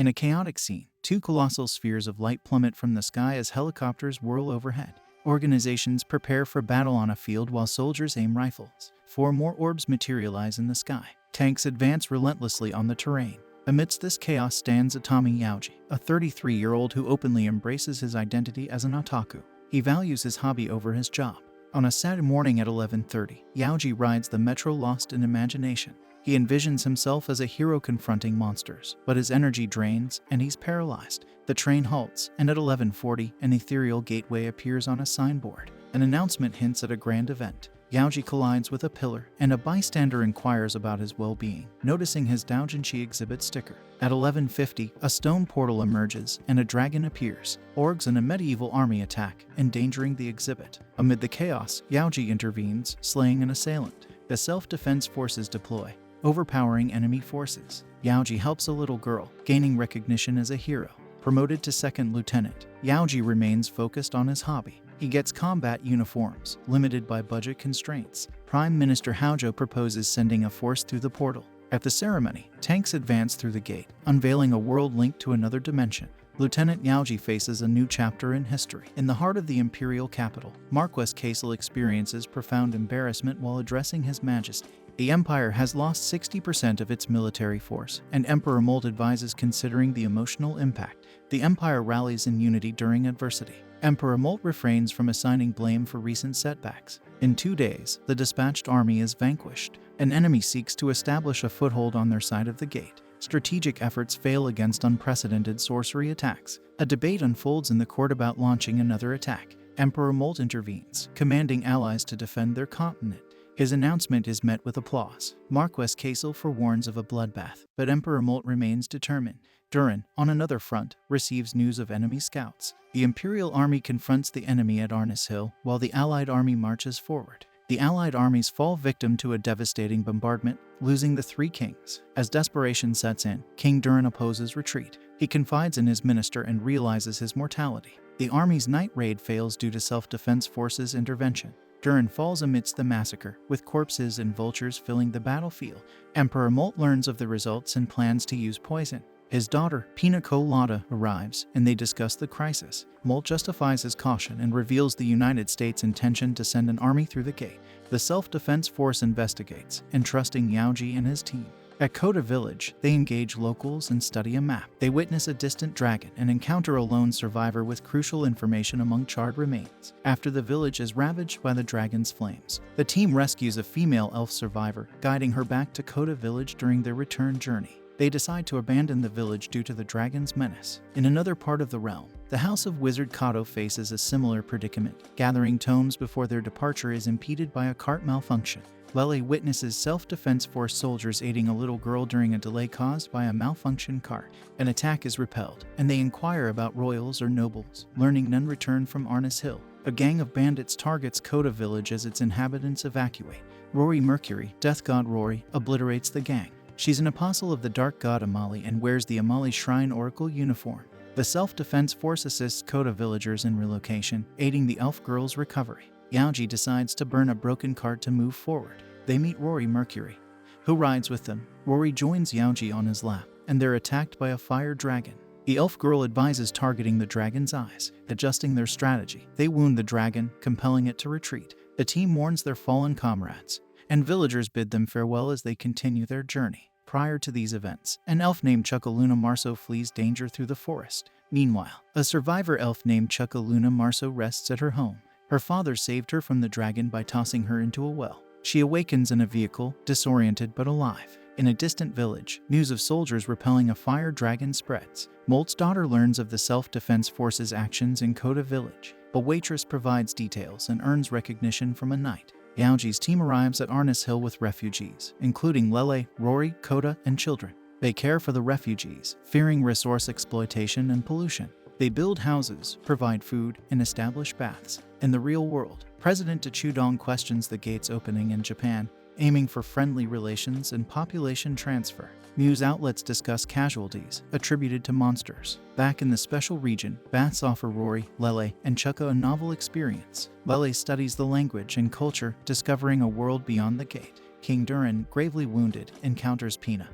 In a chaotic scene, two colossal spheres of light plummet from the sky as helicopters whirl overhead. Organizations prepare for battle on a field while soldiers aim rifles. 4 more orbs materialize in the sky. Tanks advance relentlessly on the terrain. Amidst this chaos stands Itami Yaoji, a 33-year-old who openly embraces his identity as an otaku. He values his hobby over his job. On a Saturday morning at 11:30, Yaoji rides the metro lost in imagination. He envisions himself as a hero confronting monsters, but his energy drains and he's paralyzed. The train halts, and at 11:40, an ethereal gateway appears on a signboard. An announcement hints at a grand event. Yaoji collides with a pillar, and a bystander inquires about his well-being, noticing his doujinshi exhibit sticker. At 11:50, a stone portal emerges, and a dragon appears. Orcs and a medieval army attack, endangering the exhibit. Amid the chaos, Yaoji intervenes, slaying an assailant. The self-defense forces deploy, overpowering enemy forces. Yaoji helps a little girl, gaining recognition as a hero. Promoted to second lieutenant, Yaoji remains focused on his hobby. He gets combat uniforms, limited by budget constraints. Prime Minister Haojo proposes sending a force through the portal. At the ceremony, tanks advance through the gate, unveiling a world linked to another dimension. Lieutenant Yaoji faces a new chapter in history. In the heart of the Imperial capital, Marquess Casel experiences profound embarrassment while addressing His Majesty. The Empire has lost 60% of its military force, and Emperor Molt advises considering the emotional impact. The Empire rallies in unity during adversity. Emperor Molt refrains from assigning blame for recent setbacks. In 2 days, the dispatched army is vanquished. An enemy seeks to establish a foothold on their side of the gate. Strategic efforts fail against unprecedented sorcery attacks. A debate unfolds in the court about launching another attack. Emperor Molt intervenes, commanding allies to defend their continent. His announcement is met with applause. Marquess Casel forewarns of a bloodbath, but Emperor Molt remains determined. Durin, on another front, receives news of enemy scouts. The Imperial army confronts the enemy at Arnis Hill, while the Allied army marches forward. The Allied armies fall victim to a devastating bombardment, losing the 3 kings. As desperation sets in, King Durin opposes retreat. He confides in his minister and realizes his mortality. The army's night raid fails due to self-defense forces' intervention. Durin falls amidst the massacre, with corpses and vultures filling the battlefield. Emperor Molt learns of the results and plans to use poison. His daughter, Pina Colada, arrives, and they discuss the crisis. Molt justifies his caution and reveals the United States' intention to send an army through the gate. The self-defense force investigates, entrusting Yaoji and his team. At Kota village, they engage locals and study a map. They witness a distant dragon and encounter a lone survivor with crucial information among charred remains. After the village is ravaged by the dragon's flames, the team rescues a female elf survivor, guiding her back to Kota village during their return journey. They decide to abandon the village due to the dragon's menace. In another part of the realm, the House of Wizard Kato faces a similar predicament. Gathering tomes before their departure is impeded by a cart malfunction. Lele witnesses self-defense force soldiers aiding a little girl during a delay caused by a malfunctioned cart. An attack is repelled, and they inquire about royals or nobles, learning none return from Arnis Hill. A gang of bandits targets Kota village as its inhabitants evacuate. Rory Mercury, Death God Rory, obliterates the gang. She's an apostle of the dark god Amali and wears the Amali Shrine Oracle uniform. The self-defense force assists Kota villagers in relocation, aiding the elf girl's recovery. Yaoji decides to burn a broken cart to move forward. They meet Rory Mercury, who rides with them. Rory joins Yaoji on his lap, and they're attacked by a fire dragon. The elf girl advises targeting the dragon's eyes. Adjusting their strategy, they wound the dragon, compelling it to retreat. The team mourns their fallen comrades, and villagers bid them farewell as they continue their journey. Prior to these events, an elf named Chuckaluna Marso flees danger through the forest. Meanwhile, a survivor elf named Chuckaluna Marso rests at her home. Her father saved her from the dragon by tossing her into a well. She awakens in a vehicle, disoriented but alive. In a distant village, news of soldiers repelling a fire dragon spreads. Molt's daughter learns of the self-defense force's actions in Kota village. A waitress provides details and earns recognition from a knight. Yaoji's team arrives at Arnis Hill with refugees, including Lele, Rory, Kota, and children. They care for the refugees, fearing resource exploitation and pollution. They build houses, provide food, and establish baths. In the real world, President Chudong questions the gate's opening in Japan, aiming for friendly relations and population transfer. News outlets discuss casualties attributed to monsters. Back in the special region, baths offer Rory, Lele, and Chukka a novel experience. Lele studies the language and culture, discovering a world beyond the gate. King Durin, gravely wounded, encounters Pina,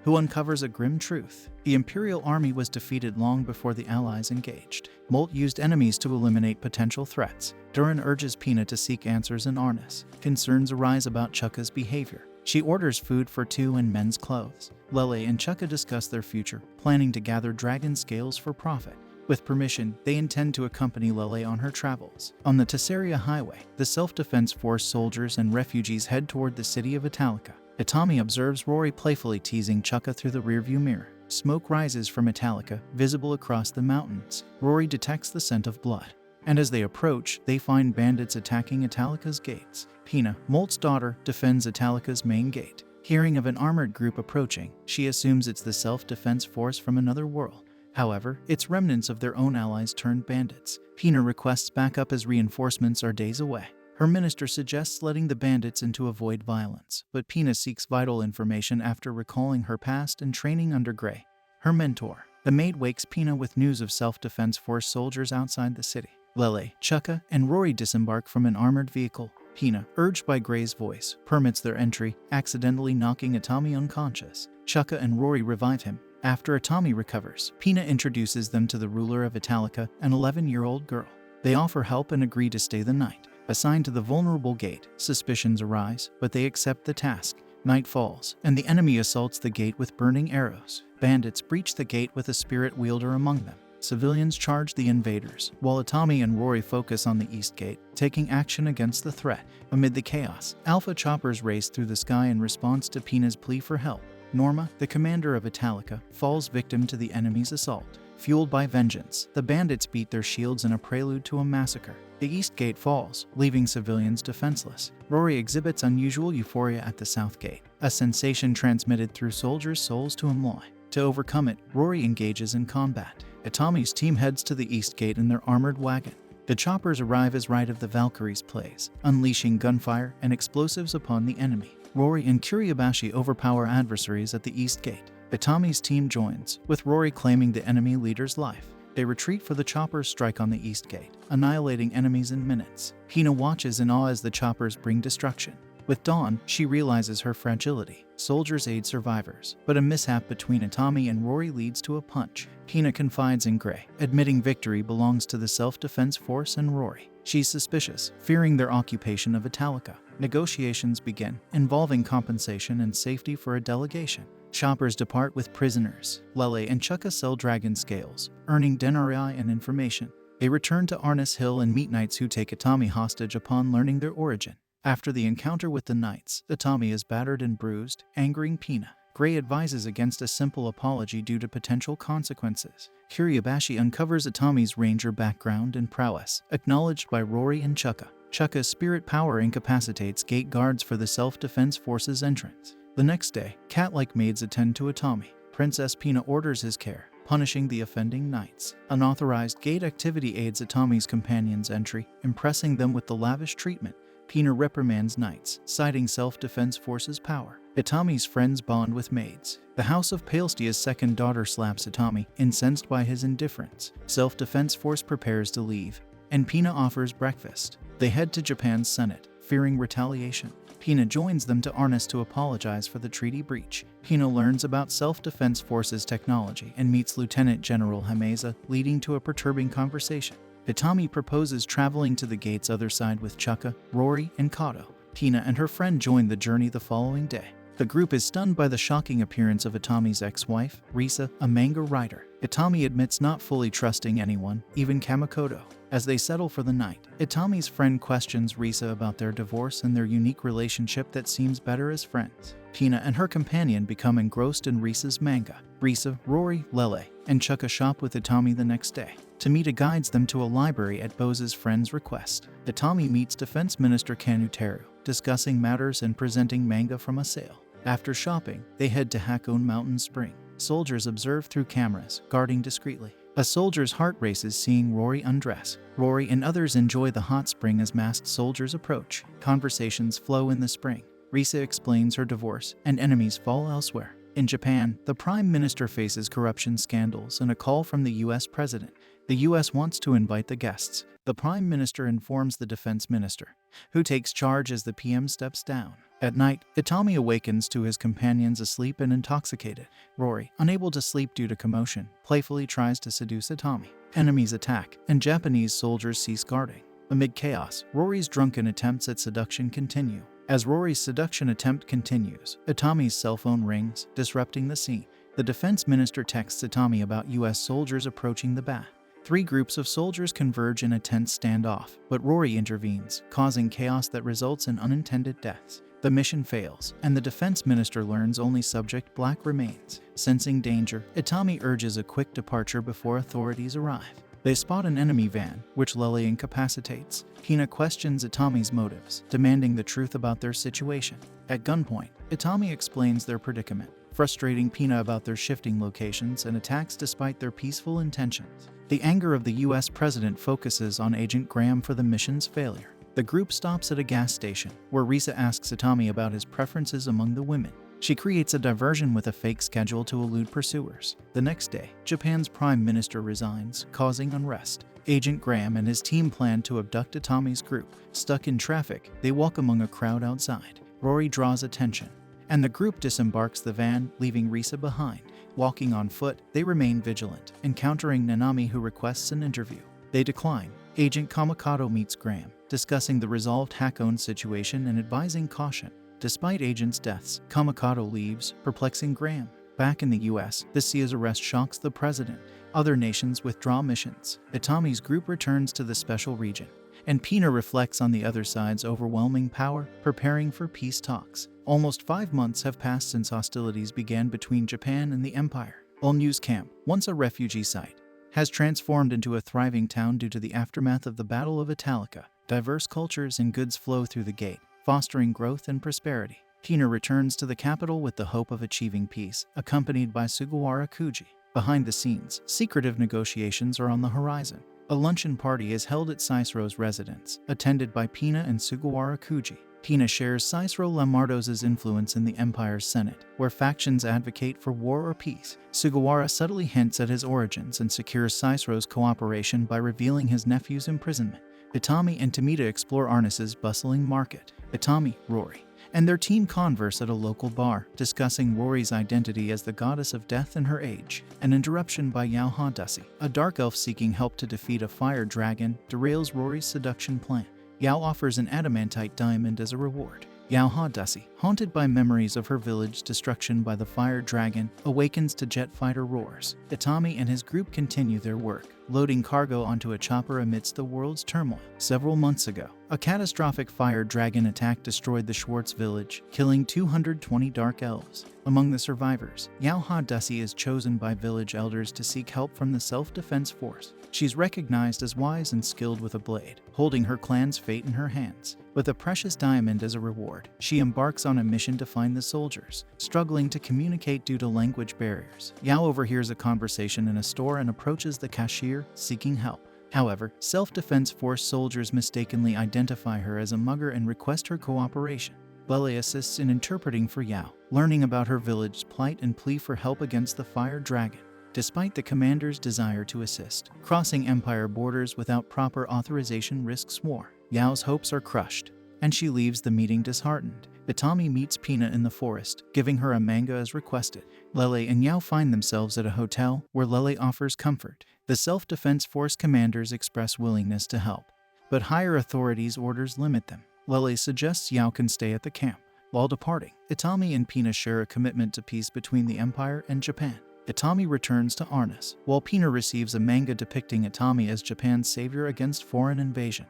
who uncovers a grim truth. The Imperial army was defeated long before the Allies engaged. Molt used enemies to eliminate potential threats. Durin urges Pina to seek answers in Arnis. Concerns arise about Chukka's behavior. She orders food for two and men's clothes. Lele and Chukka discuss their future, planning to gather dragon scales for profit. With permission, they intend to accompany Lele on her travels. On the Tesseria highway, the self-defense force soldiers and refugees head toward the city of Italica. Itami observes Rory playfully teasing Chukka through the rearview mirror. Smoke rises from Italica, visible across the mountains. Rory detects the scent of blood. And as they approach, they find bandits attacking Italica's gates. Pina, Molt's daughter, defends Italica's main gate. Hearing of an armored group approaching, she assumes it's the self-defense force from another world. However, it's remnants of their own allies turned bandits. Pina requests backup as reinforcements are days away. Her minister suggests letting the bandits in to avoid violence, but Pina seeks vital information after recalling her past and training under Gray, her mentor. The maid wakes Pina with news of self-defense force soldiers outside the city. Lele, Chukka, and Rory disembark from an armored vehicle. Pina, urged by Gray's voice, permits their entry, accidentally knocking Itami unconscious. Chukka and Rory revive him. After Itami recovers, Pina introduces them to the ruler of Italica, an 11-year-old girl. They offer help and agree to stay the night. Assigned to the vulnerable gate, suspicions arise, but they accept the task. Night falls, and the enemy assaults the gate with burning arrows. Bandits breach the gate with a spirit wielder among them. Civilians charge the invaders, while Itami and Rory focus on the east gate, taking action against the threat. Amid the chaos, Alpha choppers race through the sky in response to Pina's plea for help. Norma, the commander of Italica, falls victim to the enemy's assault. Fueled by vengeance, the bandits beat their shields in a prelude to a massacre. The east gate falls, leaving civilians defenseless. Rory exhibits unusual euphoria at the south gate, a sensation transmitted through soldiers' souls to Imloy. To overcome it, Rory engages in combat. Itami's team heads to the east gate in their armored wagon. The choppers arrive as Rite of the Valkyries plays, unleashing gunfire and explosives upon the enemy. Rory and Kuryabashi overpower adversaries at the east gate. Itami's team joins, with Rory claiming the enemy leader's life. They retreat for the choppers' strike on the east gate, annihilating enemies in minutes. Pina watches in awe as the choppers bring destruction. With dawn, she realizes her fragility. Soldiers aid survivors, but a mishap between Itami and Rory leads to a punch. Pina confides in Gray, admitting victory belongs to the self-defense force and Rory. She's suspicious, fearing their occupation of Italica. Negotiations begin, involving compensation and safety for a delegation. Choppers depart with prisoners. Lele and Chukka sell dragon scales, earning denarii and information. They return to Arnis Hill and meet knights who take Itami hostage upon learning their origin. After the encounter with the knights, Itami is battered and bruised, angering Pina. Gray advises against a simple apology due to potential consequences. Kuryabashi uncovers Itami's ranger background and prowess, acknowledged by Rory and Chukka. Chukka's spirit power incapacitates gate guards for the self-defense force's entrance. The next day, cat-like maids attend to Itami. Princess Pina orders his care, punishing the offending knights. Unauthorized gate activity aids Itami's companions' entry, impressing them with the lavish treatment. Pina reprimands knights, citing self-defense force's power. Itami's friends bond with maids. The House of Palestia's second daughter slaps Itami, incensed by his indifference. Self-defense force prepares to leave, and Pina offers breakfast. They head to Japan's Senate, fearing retaliation. Pina joins them to Arnis to apologize for the treaty breach. Pina learns about self-defense forces technology and meets Lieutenant General Hameza, leading to a perturbing conversation. Itami proposes traveling to the gate's other side with Chukka, Rory, and Kato. Pina and her friend join the journey the following day. The group is stunned by the shocking appearance of Itami's ex-wife, Risa, a manga writer. Itami admits not fully trusting anyone, even Kamakoto. As they settle for the night, Itami's friend questions Risa about their divorce and their unique relationship that seems better as friends. Pina and her companion become engrossed in Risa's manga. Risa, Rory, Lele, and Chukka shop with Itami the next day. Tamita guides them to a library at Bose's friend's request. Itami meets Defense Minister Kanuteru, discussing matters and presenting manga from a sale. After shopping, they head to Hakone Mountain Spring. Soldiers observe through cameras, guarding discreetly. A soldier's heart races seeing Rory undress. Rory and others enjoy the hot spring as masked soldiers approach. Conversations flow in the spring. Risa explains her divorce, and enemies fall elsewhere. In Japan, the Prime Minister faces corruption scandals and a call from the U.S. President. The U.S. wants to invite the guests. The Prime Minister informs the Defense Minister, who takes charge as the PM steps down. At night, Itami awakens to his companions asleep and intoxicated. Rory, unable to sleep due to commotion, playfully tries to seduce Itami. Enemies attack, and Japanese soldiers cease guarding. Amid chaos, Rory's drunken attempts at seduction continue. As Rory's seduction attempt continues, Itami's cell phone rings, disrupting the scene. The defense minister texts Itami about U.S. soldiers approaching the bath. 3 groups of soldiers converge in a tense standoff, but Rory intervenes, causing chaos that results in unintended deaths. The mission fails, and the defense minister learns only Subject Black remains. Sensing danger, Itami urges a quick departure before authorities arrive. They spot an enemy van, which Lele incapacitates. Hina questions Itami's motives, demanding the truth about their situation. At gunpoint, Itami explains their predicament, frustrating Pina about their shifting locations and attacks despite their peaceful intentions. The anger of the U.S. president focuses on Agent Graham for the mission's failure. The group stops at a gas station, where Risa asks Itami about his preferences among the women. She creates a diversion with a fake schedule to elude pursuers. The next day, Japan's prime minister resigns, causing unrest. Agent Graham and his team plan to abduct Itami's group. Stuck in traffic, they walk among a crowd outside. Rory draws attention, and the group disembarks the van, leaving Risa behind. Walking on foot, they remain vigilant, encountering Nanami, who requests an interview. They decline. Agent Kamikato meets Graham, discussing the resolved Hakone situation and advising caution. Despite agents' deaths, Kamikato leaves, perplexing Graham. Back in the US, the Sia's arrest shocks the president. Other nations withdraw missions. Itami's group returns to the special region, and Pina reflects on the other side's overwhelming power, preparing for peace talks. Almost 5 months have passed since hostilities began between Japan and the Empire. All News Camp, once a refugee site, has transformed into a thriving town due to the aftermath of the Battle of Italica. Diverse cultures and goods flow through the gate, fostering growth and prosperity. Pina returns to the capital with the hope of achieving peace, accompanied by Sugawara Kuji. Behind the scenes, secretive negotiations are on the horizon. A luncheon party is held at Cicero's residence, attended by Pina and Sugawara Kuji. Pina shares Cicero Lamardo's influence in the Empire's Senate, where factions advocate for war or peace. Sugawara subtly hints at his origins and secures Cicero's cooperation by revealing his nephew's imprisonment. Itami and Tomita explore Arnis's bustling market. Itami, Rory, and their team converse at a local bar, discussing Rory's identity as the goddess of death and her age. An interruption by Yao Hadasi, a dark elf seeking help to defeat a fire dragon, derails Rory's seduction plan. Yao offers an adamantite diamond as a reward. Yao Hadasi, haunted by memories of her village's destruction by the fire dragon, awakens to jet fighter roars. Itami and his group continue their work, loading cargo onto a chopper amidst the world's turmoil. Several months ago, a catastrophic fire dragon attack destroyed the Schwartz village, killing 220 dark elves. Among the survivors, Yao Hadasi is chosen by village elders to seek help from the self-defense force. She's recognized as wise and skilled with a blade, holding her clan's fate in her hands. With a precious diamond as a reward, she embarks on a mission to find the soldiers, struggling to communicate due to language barriers. Yao overhears a conversation in a store and approaches the cashier, seeking help. However, self-defense force soldiers mistakenly identify her as a mugger and request her cooperation. Lele assists in interpreting for Yao, learning about her village's plight and plea for help against the fire dragon. Despite the commander's desire to assist, crossing Empire borders without proper authorization risks war. Yao's hopes are crushed, and she leaves the meeting disheartened. Itami meets Pina in the forest, giving her a manga as requested. Lele and Yao find themselves at a hotel, where Lele offers comfort. The self-defense force commanders express willingness to help, but higher authorities' orders limit them. Lele suggests Yao can stay at the camp. While departing, Itami and Pina share a commitment to peace between the Empire and Japan. Itami returns to Arnis, while Pina receives a manga depicting Itami as Japan's savior against foreign invasion.